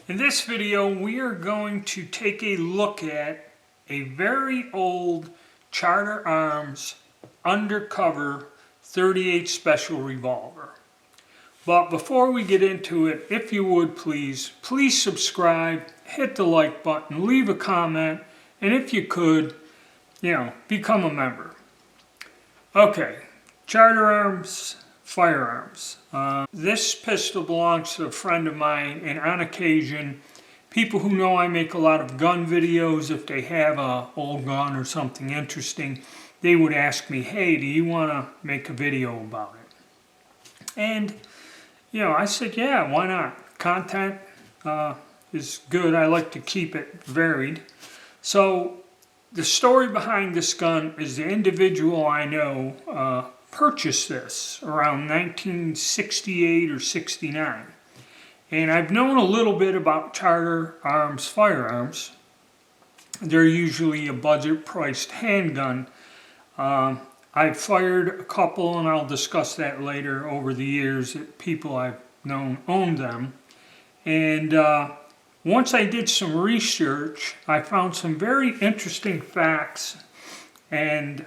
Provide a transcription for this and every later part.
In this video, we are going to take a look at a very old Charter Arms undercover 38 special revolver. But before we get into it, if you would please subscribe, hit the like button, leave a comment, and if you could, become a member. Okay, Charter Arms firearms. This pistol belongs to a friend of mine, and on occasion, people who know I make a lot of gun videos, if they have an old gun or something interesting, they would ask me, hey, do you want to make a video about it? And, I said, yeah, why not? Content is good. I like to keep it varied. So, the story behind this gun is the individual I know purchased this around 1968 or 69. And I've known a little bit about Charter Arms firearms. They're usually a budget-priced handgun. I've fired a couple, and I'll discuss that later, over the years that people I've known owned them. And once I did some research, I found some very interesting facts and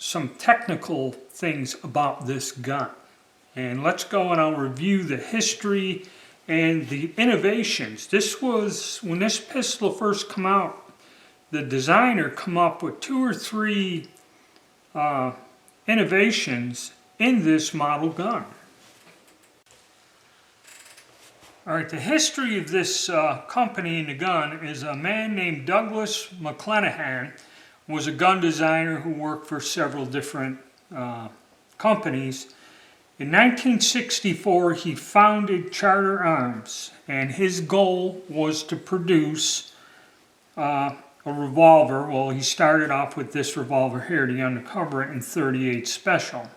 some technical things about this gun. And let's go and I'll review the history and the innovations. This was, when this pistol first came out, the designer come up with 2 or 3 innovations in this model gun. Alright, the history of this company and the gun is a man named Douglas McClanahan was a gun designer who worked for several different companies. In 1964, he founded Charter Arms, and his goal was to produce a revolver. Well, he started off with this revolver here, the undercover in 38 Special.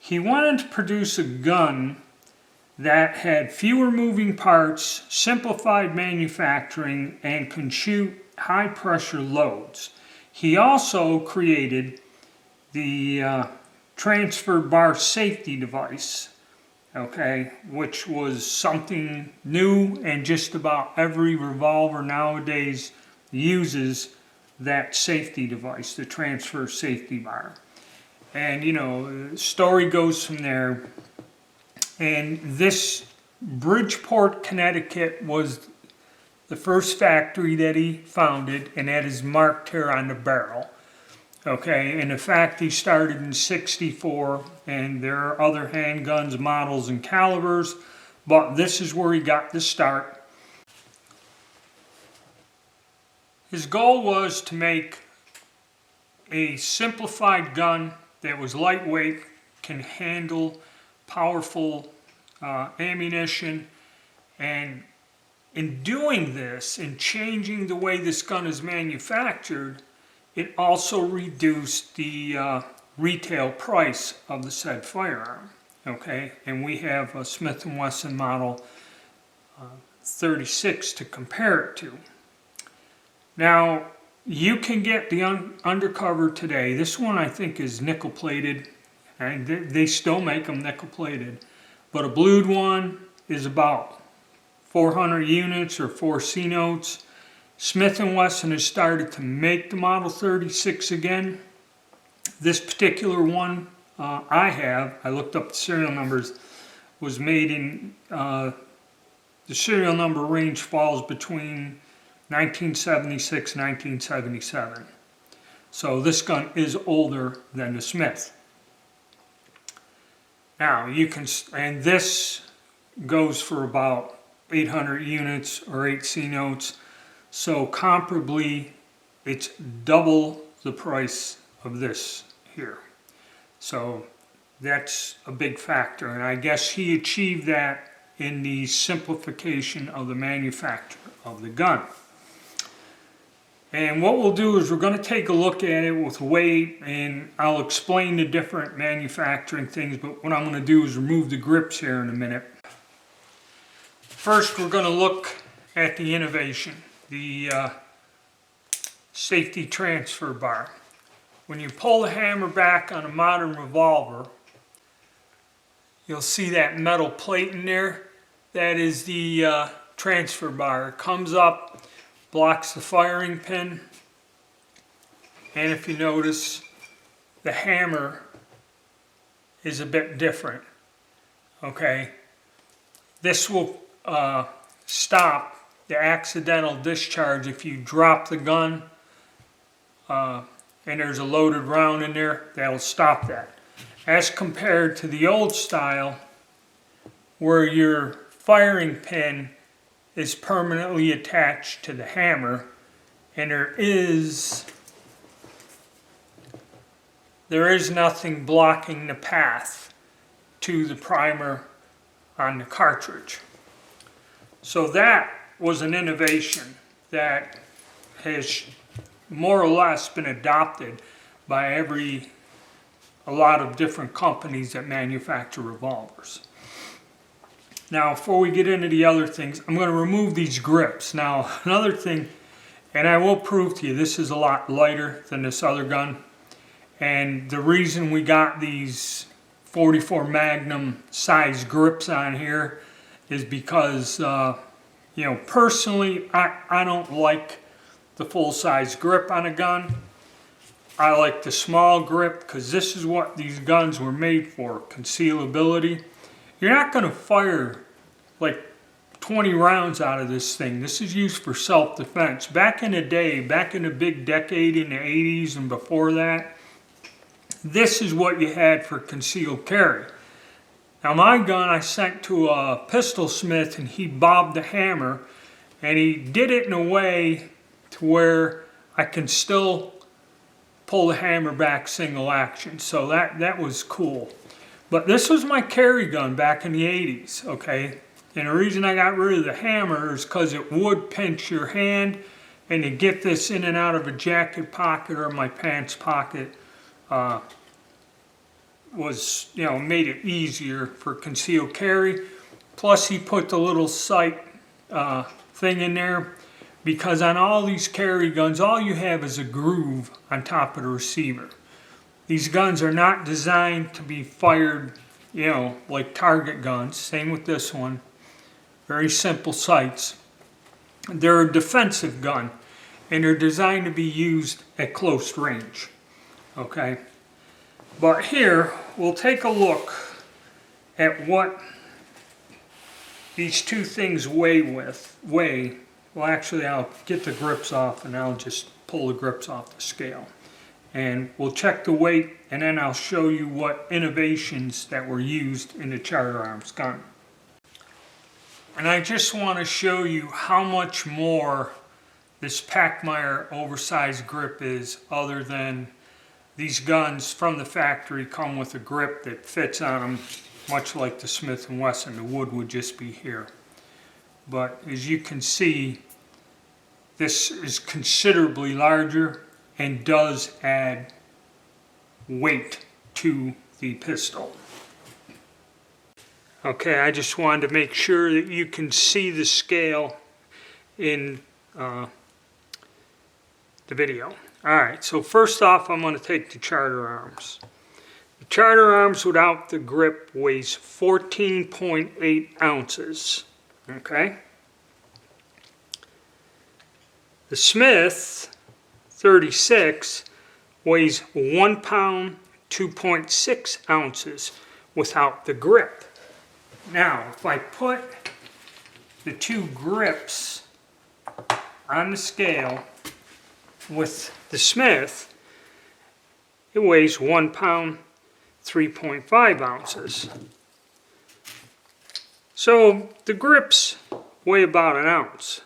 He wanted to produce a gun that had fewer moving parts, simplified manufacturing, and can shoot high pressure loads. He also created the transfer bar safety device, which was something new, and just about every revolver nowadays uses that safety device, the transfer safety bar. And the story goes from there. And this Bridgeport, Connecticut was the first factory that he founded, and that is marked here on the barrel. And the factory started in 64, and there are other handguns, models, and calibers, but this is where he got the start. His goal was to make a simplified gun that was lightweight, can handle powerful ammunition, and in doing this, in changing the way this gun is manufactured, it also reduced the retail price of the said firearm. And we have a Smith Wesson model 36 to compare it to. Now, you can get the undercover today. This one I think is nickel plated, and they still make them nickel plated. But a blued one is about 400 units or 4 C-notes. Smith & Wesson has started to make the Model 36 again. This particular one I looked up the serial numbers, was made in, the serial number range falls between 1976 and 1977. So this gun is older than the Smith. Now and this goes for about 800 units or 8 C-notes. So comparably, it's double the price of this here. So that's a big factor. And I guess he achieved that in the simplification of the manufacture of the gun. And what we'll do is we're going to take a look at it with weight, and I'll explain the different manufacturing things, but what I'm going to do is remove the grips here in a minute. First, we're going to look at the innovation, the safety transfer bar. When you pull the hammer back on a modern revolver, you'll see that metal plate in there. That is the transfer bar. It comes up, blocks the firing pin, and if you notice, the hammer is a bit different. Okay, this will stop the accidental discharge if you drop the gun and there's a loaded round in there. That'll stop that. As compared to the old style, where your firing pin is permanently attached to the hammer, and there is nothing blocking the path to the primer on the cartridge. So that was an innovation that has more or less been adopted by a lot of different companies that manufacture revolvers. Now, before we get into the other things, I'm going to remove these grips. Now, another thing, and I will prove to you, this is a lot lighter than this other gun. And the reason we got these 44 Magnum size grips on here is because, you know, personally, I don't like the full size grip on a gun. I like the small grip because this is what these guns were made for, concealability. You're not going to fire like 20 rounds out of this thing. This is used for self-defense. Back in the day, back in the big decade in the 80s and before that, this is what you had for concealed carry. Now my gun I sent to a pistol smith and he bobbed the hammer, and he did it in a way to where I can still pull the hammer back single action. So that was cool. But this was my carry gun back in the 80s, okay? And the reason I got rid of the hammer is because it would pinch your hand, and to get this in and out of a jacket pocket or my pants pocket was, you know, made it easier for concealed carry. Plus he put the little sight thing in there, because on all these carry guns, all you have is a groove on top of the receiver. These guns are not designed to be fired, you know, like target guns. Same with this one. Very simple sights. They're a defensive gun, and they're designed to be used at close range. Okay? But here, we'll take a look at what these two things weigh. Well, actually, I'll get the grips off and I'll just pull the grips off the scale. And we'll check the weight, and then I'll show you what innovations that were used in the Charter Arms gun. And I just want to show you how much more this Pachmayr oversized grip is, other than these guns from the factory come with a grip that fits on them, much like the Smith Wesson. The wood would just be here. But as you can see, this is considerably larger and does add weight to the pistol. Okay, I just wanted to make sure that you can see the scale in the video. Alright, so first off, I'm going to take the Charter Arms. The Charter Arms without the grip weighs 14.8 ounces. Okay? The Smith 36 weighs 1 pound, 2.6 ounces without the grip. Now, if I put the two grips on the scale with the Smith, it weighs 1 pound, 3.5 ounces. So the grips weigh about an ounce.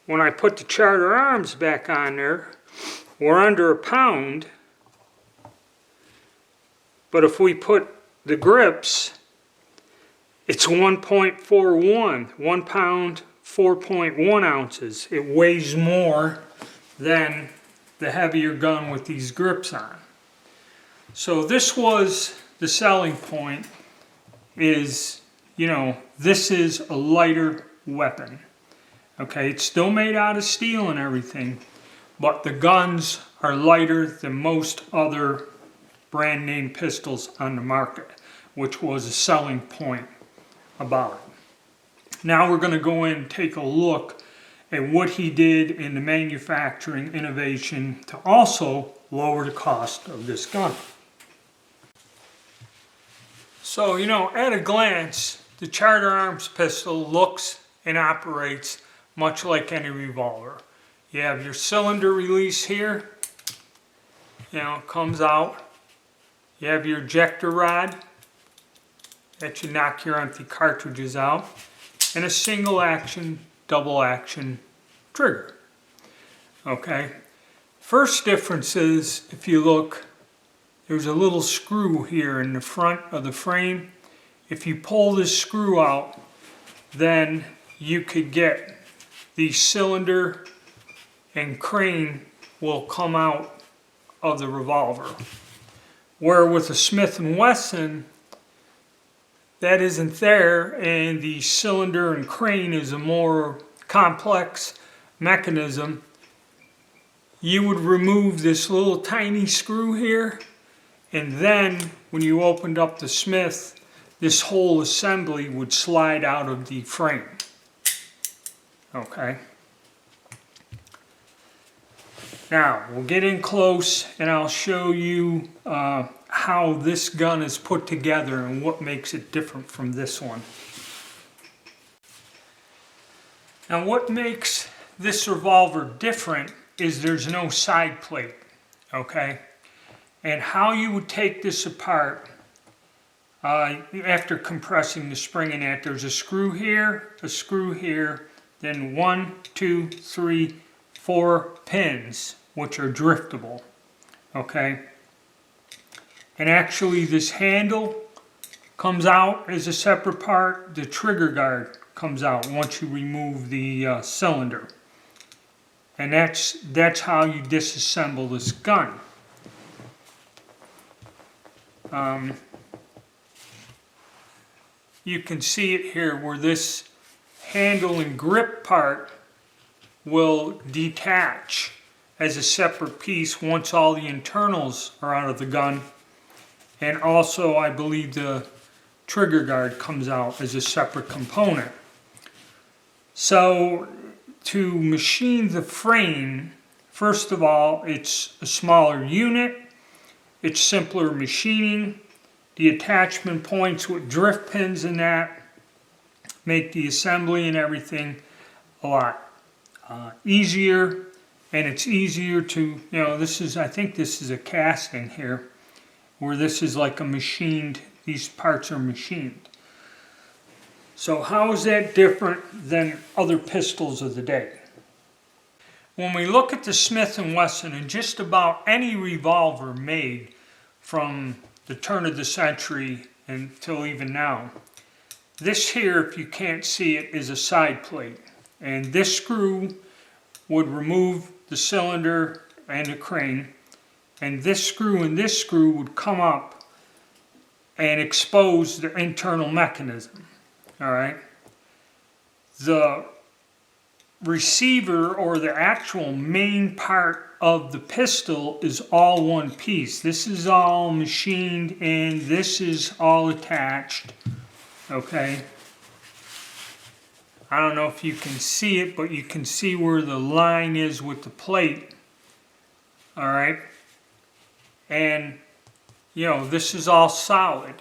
When I put the Charter Arms back on there, we're under a pound. But if we put the grips, it's 1.41, 1 pound, 4.1 ounces. It weighs more than the heavier gun with these grips on. So this was the selling point, is, you know, this is a lighter weapon. Okay, it's still made out of steel and everything, but the guns are lighter than most other brand name pistols on the market, which was a selling point about it. Now we're going to go in and take a look at what he did in the manufacturing innovation to also lower the cost of this gun. So, at a glance, the Charter Arms pistol looks and operates much like any revolver. You have your cylinder release here, it comes out. You have your ejector rod that you knock your empty cartridges out, and a single action, double action trigger. Okay. First difference is, if you look, there's a little screw here in the front of the frame. If you pull this screw out, then you could get the cylinder and crane will come out of the revolver. Where with a Smith Wesson, that isn't there, and the cylinder and crane is a more complex mechanism. You would remove this little tiny screw here, and then when you opened up the Smith, this whole assembly would slide out of the frame. Okay. Now, we'll get in close and I'll show you how this gun is put together and what makes it different from this one. Now, what makes this revolver different is there's no side plate, okay? And how you would take this apart after compressing the spring in it, there's a screw here, then 1, 2, 3, 4 pins, which are driftable, okay? And actually this handle comes out as a separate part. The trigger guard comes out once you remove the cylinder. And that's how you disassemble this gun. You can see it here where this handle and grip part will detach as a separate piece once all the internals are out of the gun. And also, I believe the trigger guard comes out as a separate component. So, to machine the frame, first of all, it's a smaller unit. It's simpler machining. The attachment points with drift pins in that make the assembly and everything a lot easier. And it's easier to, I think this is a casting here, where this is like a machined, these parts are machined. So how is that different than other pistols of the day? When we look at the Smith & Wesson and just about any revolver made from the turn of the century until even now, this here, if you can't see it, is a side plate. And this screw would remove the cylinder and the crane, and this screw would come up and expose the internal mechanism. All right. The receiver, or the actual main part of the pistol, is all one piece. This is all machined and this is all attached. Okay. I don't know if you can see it, but you can see where the line is with the plate. All right. And, this is all solid.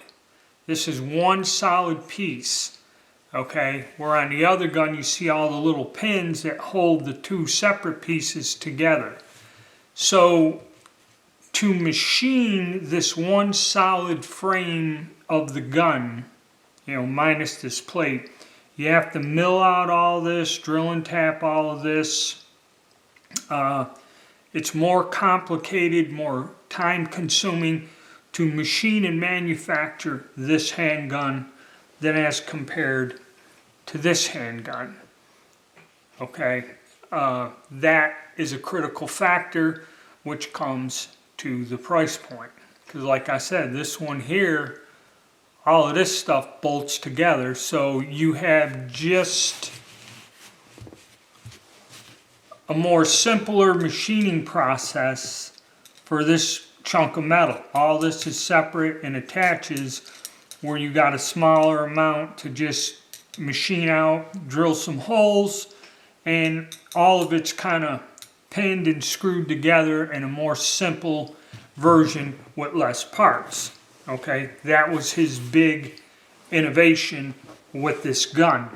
This is one solid piece. Okay. Where on the other gun, you see all the little pins that hold the two separate pieces together. So, to machine this one solid frame of the gun, minus this plate, you have to mill out all this, drill and tap all of this. It's more complicated, more time consuming to machine and manufacture this handgun than as compared to this handgun. Okay, that is a critical factor, which comes to the price point. Because like I said, this one here, all of this stuff bolts together, so you have just a more simpler machining process for this chunk of metal. All this is separate and attaches, where you got a smaller amount to just machine out, drill some holes, and all of it's kind of pinned and screwed together in a more simple version with less parts. Okay, that was his big innovation with this gun.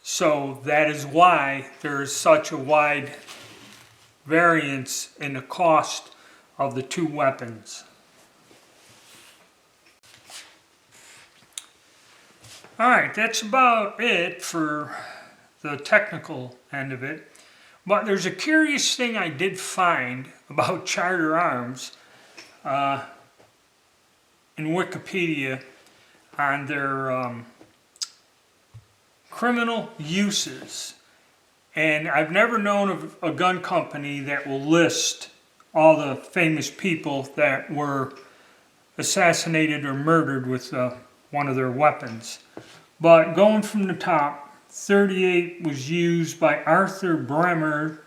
So that is why there is such a wide variance in the cost of the two weapons. Alright, that's about it for the technical end of it. But there's a curious thing I did find about Charter Arms in Wikipedia on their criminal uses. And I've never known of a gun company that will list all the famous people that were assassinated or murdered with one of their weapons. But going from the top, 38 was used by Arthur Bremer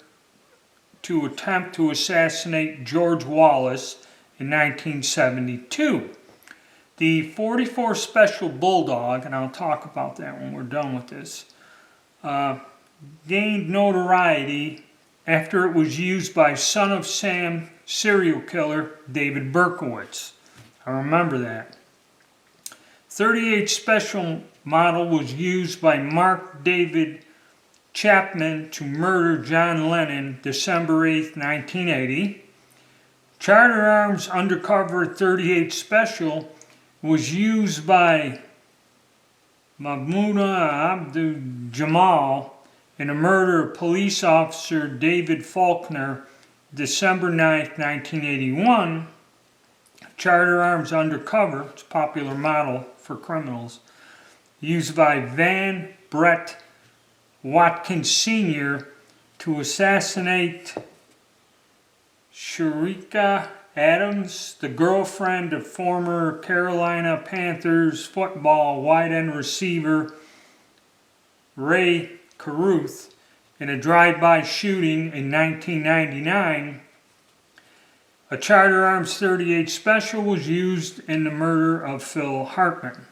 to attempt to assassinate George Wallace in 1972. The 44 Special Bulldog, and I'll talk about that when we're done with this, gained notoriety after it was used by Son of Sam serial killer David Berkowitz. I remember that. 38 Special model was used by Mark David Chapman to murder John Lennon December 8, 1980. Charter Arms Undercover 38 Special was used by Mahmoud Abdul Jamal in the murder of police officer David Faulkner December 9, 1981. Charter Arms Undercover, it's a popular model for criminals, used by Van Brett Watkins Sr. to assassinate Sharika Adams, the girlfriend of former Carolina Panthers football wide end receiver Ray Caruth, in a drive-by shooting in 1999. A Charter Arms 38 Special was used in the murder of Phil Hartman.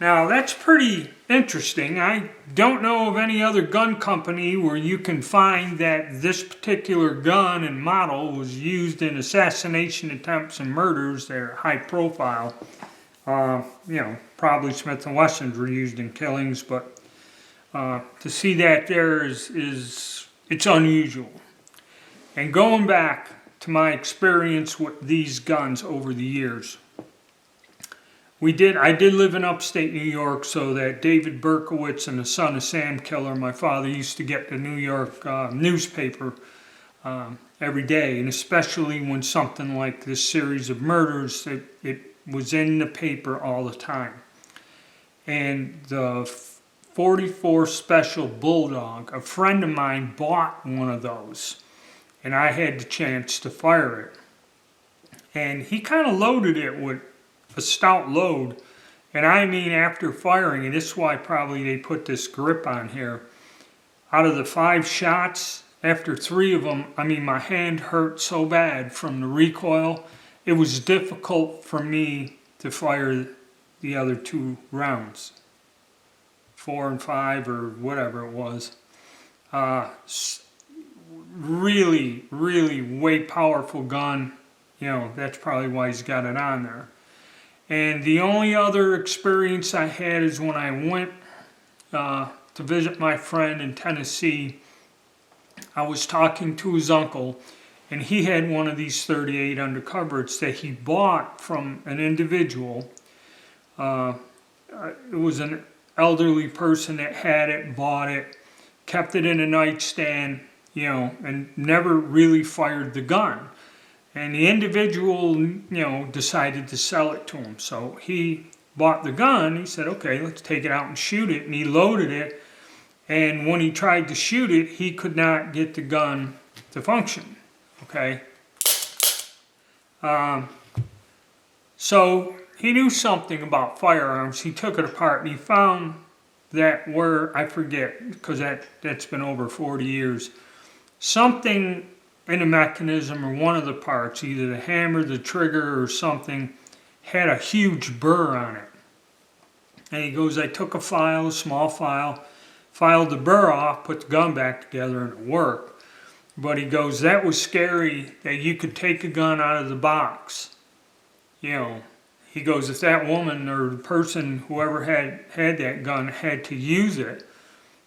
Now that's pretty interesting. I don't know of any other gun company where you can find that this particular gun and model was used in assassination attempts and murders that are high profile. Probably Smith Wessons were used in killings, but to see that there is it's unusual. And going back to my experience with these guns over the years, I did live in upstate New York, so that David Berkowitz and the Son of Sam killer, my father used to get the New York newspaper every day, and especially when something like this series of murders, it was in the paper all the time. And the 44 Special Bulldog, a friend of mine bought one of those, and I had the chance to fire it. And he kind of loaded it with a stout load, and I mean after firing, and this is why probably they put this grip on here, out of the 5 shots, after 3 of them, I mean my hand hurt so bad from the recoil, it was difficult for me to fire the other 2 rounds, 4 and 5 or whatever it was. Really, really way powerful gun. That's probably why he's got it on there. And the only other experience I had is when I went to visit my friend in Tennessee. I was talking to his uncle, and he had one of these 38 undercovers that he bought from an individual. It was an elderly person that had it, bought it, kept it in a nightstand, and never really fired the gun. And the individual, decided to sell it to him. So he bought the gun. He said, okay, let's take it out and shoot it. And he loaded it. And when he tried to shoot it, he could not get the gun to function. Okay. So he knew something about firearms. He took it apart and he found that I forget, because that's been over 40 years, something in the mechanism or one of the parts, either the hammer, the trigger, or something, had a huge burr on it. And he goes, I took a file, a small file, filed the burr off, put the gun back together, and it worked. But he goes, that was scary that you could take a gun out of the box. You know, he goes, if that woman or the person, whoever had that gun, had to use it,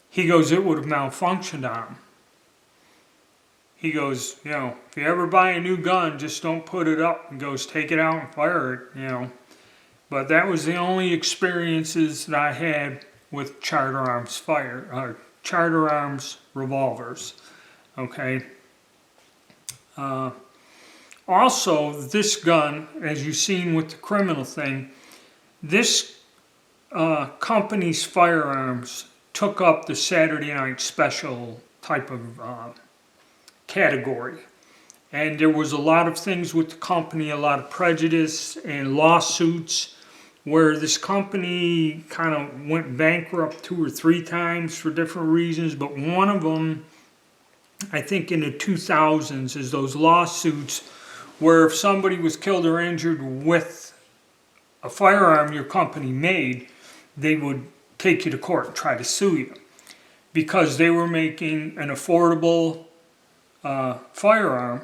he goes, it would have malfunctioned on him. He goes, you know, if you ever buy a new gun, just don't put it up. He goes, take it out and fire it, you know. But that was the only experiences that I had with Charter Arms revolvers. Okay. Also, this gun, as you've seen with the criminal thing, this company's firearms took up the Saturday Night Special type of category. And there was a lot of things with the company, a lot of prejudice and lawsuits, where this company kind of went bankrupt 2 or 3 times for different reasons. But one of them, I think in the 2000s, is those lawsuits where if somebody was killed or injured with a firearm your company made, they would take you to court and try to sue you because they were making an affordable firearm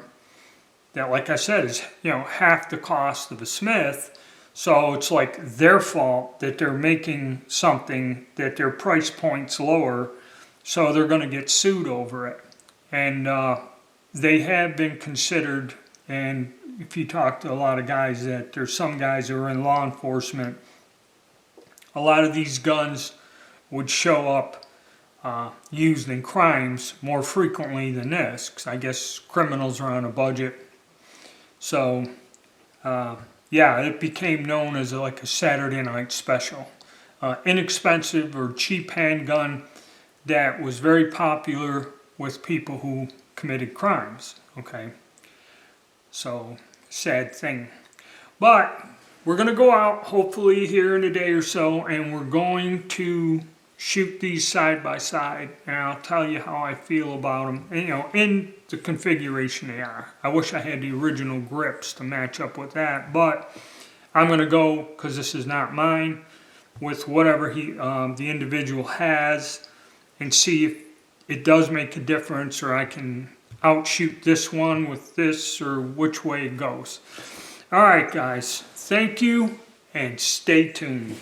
that, like I said, is, you know, half the cost of a Smith. So it's like their fault that they're making something that their price point's lower, so they're going to get sued over it. And they have been considered, and if you talk to a lot of guys, that there's some guys who are in law enforcement, a lot of these guns would show up used in crimes more frequently than this, because I guess criminals are on a budget. So, yeah, it became known as like a Saturday Night Special. Inexpensive or cheap handgun that was very popular with people who committed crimes, okay? So, sad thing. But we're going to go out, hopefully, here in a day or so, and we're going to shoot these side by side, and I'll tell you how I feel about them, and, you know, in the configuration they are. I wish I had the original grips to match up with that, but I'm going to go, because this is not mine, with whatever the individual has, and see if it does make a difference, or I can outshoot this one with this, or which way it goes. All right, guys, thank you, and stay tuned.